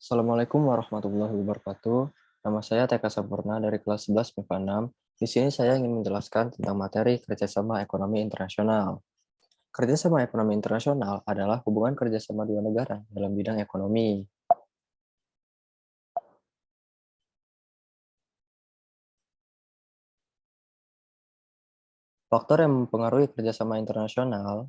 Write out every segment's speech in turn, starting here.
Assalamualaikum warahmatullahi wabarakatuh. Nama saya TK Sampurna dari kelas 11 MIPA 6. Di sini saya ingin menjelaskan tentang materi kerjasama ekonomi internasional. Kerjasama ekonomi internasional adalah hubungan kerjasama dua negara dalam bidang ekonomi. Faktor yang mempengaruhi kerjasama internasional,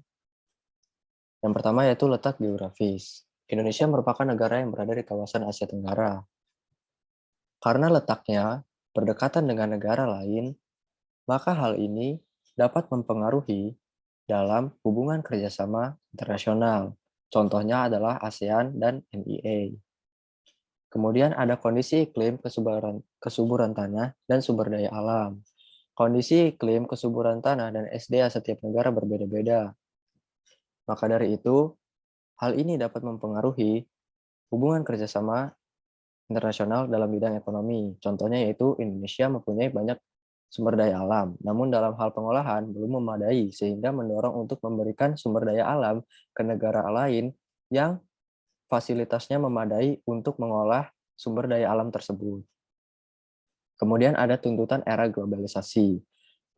yang pertama yaitu letak geografis. Indonesia merupakan negara yang berada di kawasan Asia Tenggara. Karena letaknya berdekatan dengan negara lain, maka hal ini dapat mempengaruhi dalam hubungan kerjasama internasional. Contohnya adalah ASEAN dan NEA. Kemudian ada kondisi iklim, kesuburan tanah, dan sumber daya alam. Kondisi iklim, kesuburan tanah, dan SDA setiap negara berbeda-beda. Maka dari itu, hal ini dapat mempengaruhi hubungan kerjasama internasional dalam bidang ekonomi. Contohnya yaitu Indonesia mempunyai banyak sumber daya alam, namun dalam hal pengolahan belum memadai sehingga mendorong untuk memberikan sumber daya alam ke negara lain yang fasilitasnya memadai untuk mengolah sumber daya alam tersebut. Kemudian ada tuntutan era globalisasi.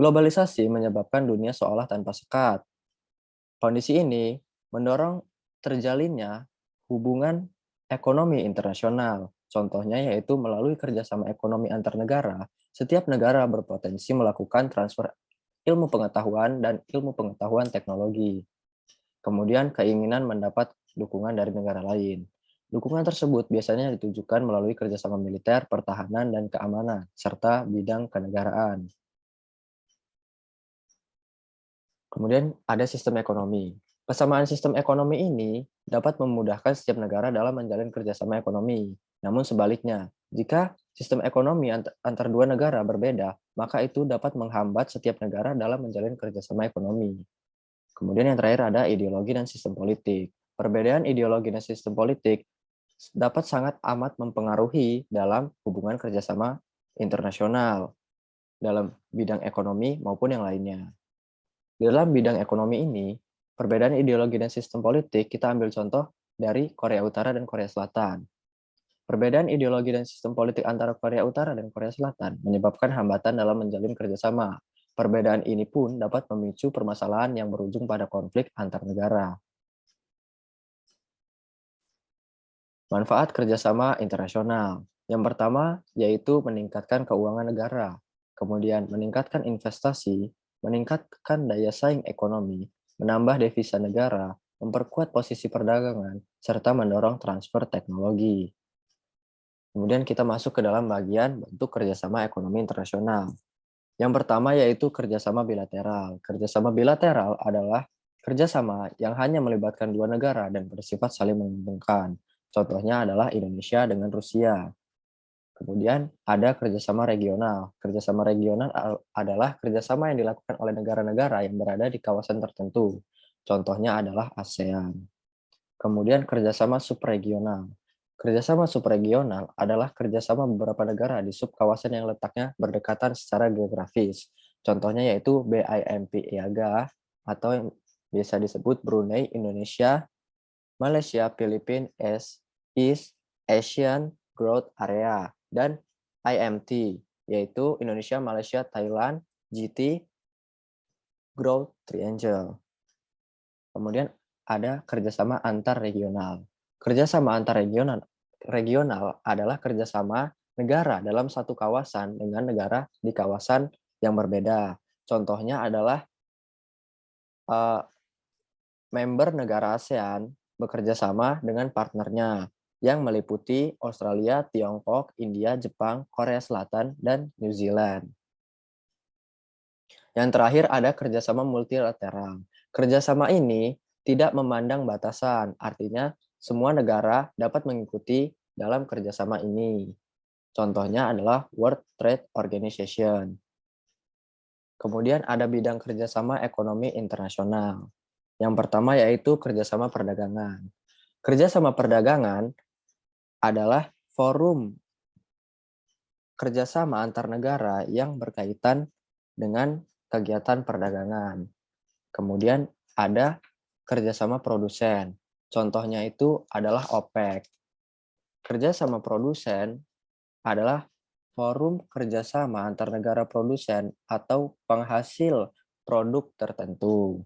Globalisasi menyebabkan dunia seolah tanpa sekat. Kondisi ini mendorong terjalinnya hubungan ekonomi internasional. Contohnya yaitu melalui kerjasama ekonomi antar negara, setiap negara berpotensi melakukan transfer ilmu pengetahuan dan ilmu pengetahuan teknologi. Kemudian keinginan mendapat dukungan dari negara lain. Dukungan tersebut biasanya ditujukan melalui kerjasama militer, pertahanan, dan keamanan, serta bidang kenegaraan. Kemudian ada sistem ekonomi. Kesamaan sistem ekonomi ini dapat memudahkan setiap negara dalam menjalin kerjasama ekonomi. Namun sebaliknya, jika sistem ekonomi antar dua negara berbeda, maka itu dapat menghambat setiap negara dalam menjalin kerjasama ekonomi. Kemudian yang terakhir ada ideologi dan sistem politik. Perbedaan ideologi dan sistem politik dapat sangat amat mempengaruhi dalam hubungan kerjasama internasional dalam bidang ekonomi maupun yang lainnya. Di dalam bidang ekonomi ini, perbedaan ideologi dan sistem politik kita ambil contoh dari Korea Utara dan Korea Selatan. Perbedaan ideologi dan sistem politik antara Korea Utara dan Korea Selatan menyebabkan hambatan dalam menjalin kerjasama. Perbedaan ini pun dapat memicu permasalahan yang berujung pada konflik antar negara. Manfaat kerjasama internasional. Yang pertama yaitu meningkatkan keuangan negara, kemudian meningkatkan investasi, meningkatkan daya saing ekonomi, menambah devisa negara, memperkuat posisi perdagangan, serta mendorong transfer teknologi. Kemudian kita masuk ke dalam bagian bentuk kerjasama ekonomi internasional. Yang pertama yaitu kerjasama bilateral. Kerjasama bilateral adalah kerjasama yang hanya melibatkan dua negara dan bersifat saling menguntungkan. Contohnya adalah Indonesia dengan Rusia. Kemudian ada kerjasama regional. Kerjasama regional adalah kerjasama yang dilakukan oleh negara-negara yang berada di kawasan tertentu. Contohnya adalah ASEAN. Kemudian kerjasama subregional. Kerjasama subregional adalah kerjasama beberapa negara di subkawasan yang letaknya berdekatan secara geografis. Contohnya yaitu BIMP IAGA atau yang biasa disebut Brunei, Indonesia, Malaysia, Filipina, East Asian Growth Area, dan IMT, yaitu Indonesia, Malaysia, Thailand, GT, Growth Triangle. Kemudian ada kerjasama antar regional. Kerjasama antar regional adalah kerjasama negara dalam satu kawasan dengan negara di kawasan yang berbeda. Contohnya adalah member negara ASEAN bekerja sama dengan partnernya yang meliputi Australia, Tiongkok, India, Jepang, Korea Selatan, dan New Zealand. Yang terakhir ada kerjasama multilateral. Kerjasama ini tidak memandang batasan, artinya semua negara dapat mengikuti dalam kerjasama ini. Contohnya adalah World Trade Organization. Kemudian ada bidang kerjasama ekonomi internasional. Yang pertama yaitu kerjasama perdagangan. Kerjasama perdagangan adalah forum kerjasama antar negara yang berkaitan dengan kegiatan perdagangan. Kemudian ada kerjasama produsen. Contohnya itu adalah OPEC. Kerjasama produsen adalah forum kerjasama antar negara produsen atau penghasil produk tertentu.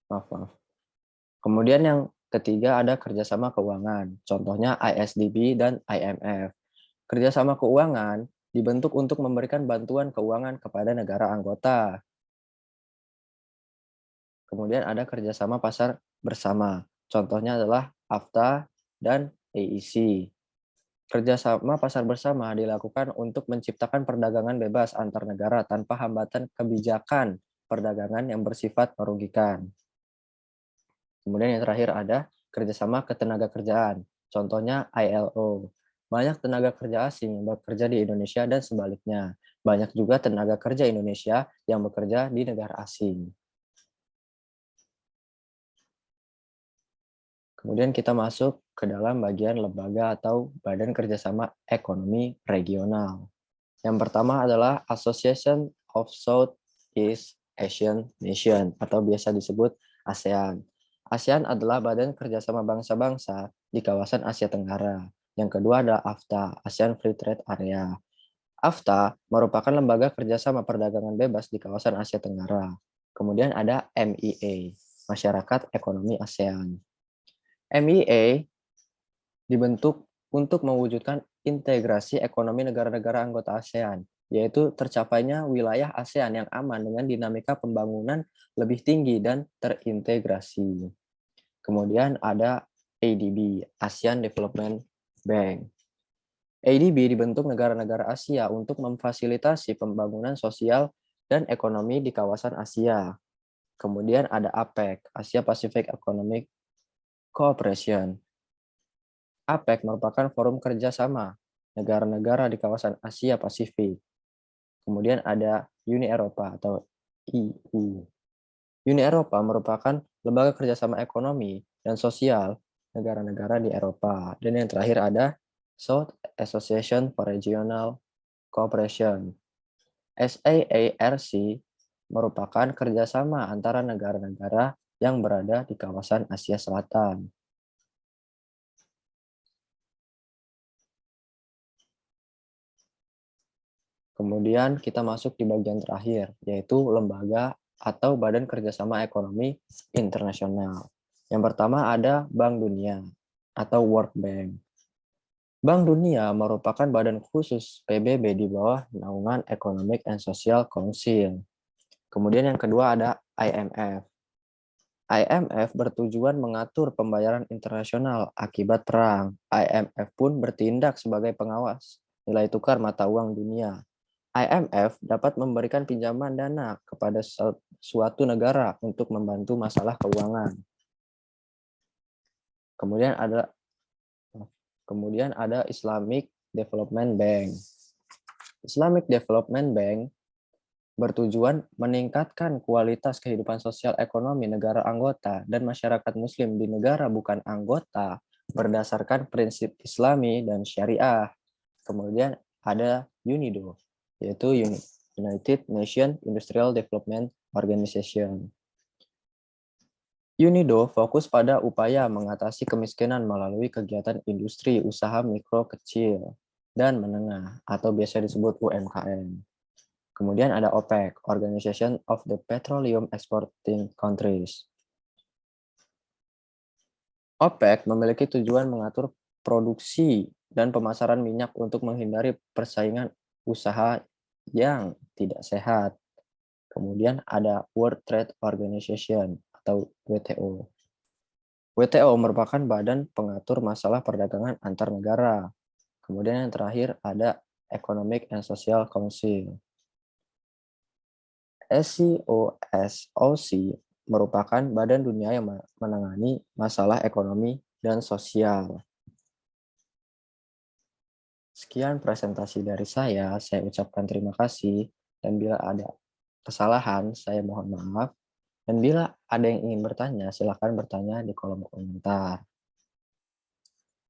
Maaf, maaf. Kemudian yang ketiga ada kerjasama keuangan, contohnya ISDB dan IMF. Kerjasama keuangan dibentuk untuk memberikan bantuan keuangan kepada negara anggota. Kemudian ada kerjasama pasar bersama, contohnya adalah AFTA dan AEC. Kerjasama pasar bersama dilakukan untuk menciptakan perdagangan bebas antar negara tanpa hambatan kebijakan perdagangan yang bersifat merugikan. Kemudian yang terakhir ada kerjasama ketenagakerjaan, contohnya ILO. Banyak tenaga kerja asing yang bekerja di Indonesia dan sebaliknya. Banyak juga tenaga kerja Indonesia yang bekerja di negara asing. Kemudian kita masuk ke dalam bagian lembaga atau Badan Kerjasama Ekonomi Regional. Yang pertama adalah Association of Southeast Asian Nation atau biasa disebut ASEAN. ASEAN adalah badan kerjasama bangsa-bangsa di kawasan Asia Tenggara. Yang kedua adalah AFTA, ASEAN Free Trade Area. AFTA merupakan lembaga kerjasama perdagangan bebas di kawasan Asia Tenggara. Kemudian ada MEA, Masyarakat Ekonomi ASEAN. MEA dibentuk untuk mewujudkan integrasi ekonomi negara-negara anggota ASEAN, yaitu tercapainya wilayah ASEAN yang aman dengan dinamika pembangunan lebih tinggi dan terintegrasi. Kemudian ada ADB, ASEAN Development Bank. ADB dibentuk negara-negara Asia untuk memfasilitasi pembangunan sosial dan ekonomi di kawasan Asia. Kemudian ada APEC, Asia Pacific Economic Cooperation. APEC merupakan forum kerjasama negara-negara di kawasan Asia Pasifik. Kemudian ada Uni Eropa atau EU. Uni Eropa merupakan lembaga kerjasama ekonomi dan sosial negara-negara di Eropa. Dan yang terakhir ada South Association for Regional Cooperation. SAARC merupakan kerjasama antara negara-negara yang berada di kawasan Asia Selatan. Kemudian kita masuk di bagian terakhir, yaitu lembaga atau Badan Kerjasama Ekonomi Internasional. Yang pertama ada Bank Dunia atau World Bank. Bank Dunia merupakan badan khusus PBB di bawah naungan Economic and Social Council. Kemudian yang kedua ada IMF. IMF bertujuan mengatur pembayaran internasional akibat perang. IMF pun bertindak sebagai pengawas nilai tukar mata uang dunia. IMF dapat memberikan pinjaman dana kepada suatu negara untuk membantu masalah keuangan. Kemudian ada Islamic Development Bank. Islamic Development Bank bertujuan meningkatkan kualitas kehidupan sosial ekonomi negara anggota dan masyarakat muslim di negara bukan anggota berdasarkan prinsip Islami dan syariah. Kemudian ada UNIDO, yaitu United Nations Industrial Development Organization. UNIDO fokus pada upaya mengatasi kemiskinan melalui kegiatan industri usaha mikro kecil dan menengah atau biasa disebut UMKM. Kemudian ada OPEC, Organization of the Petroleum Exporting Countries. OPEC memiliki tujuan mengatur produksi dan pemasaran minyak untuk menghindari persaingan usaha yang tidak sehat. Kemudian ada World Trade Organization atau WTO. WTO merupakan badan pengatur masalah perdagangan antar negara. Kemudian yang terakhir ada Economic and Social Council. SCOSOC merupakan badan dunia yang menangani masalah ekonomi dan sosial. Sekian presentasi dari saya ucapkan terima kasih, dan bila ada kesalahan, saya mohon maaf. Dan bila ada yang ingin bertanya, silakan bertanya di kolom komentar.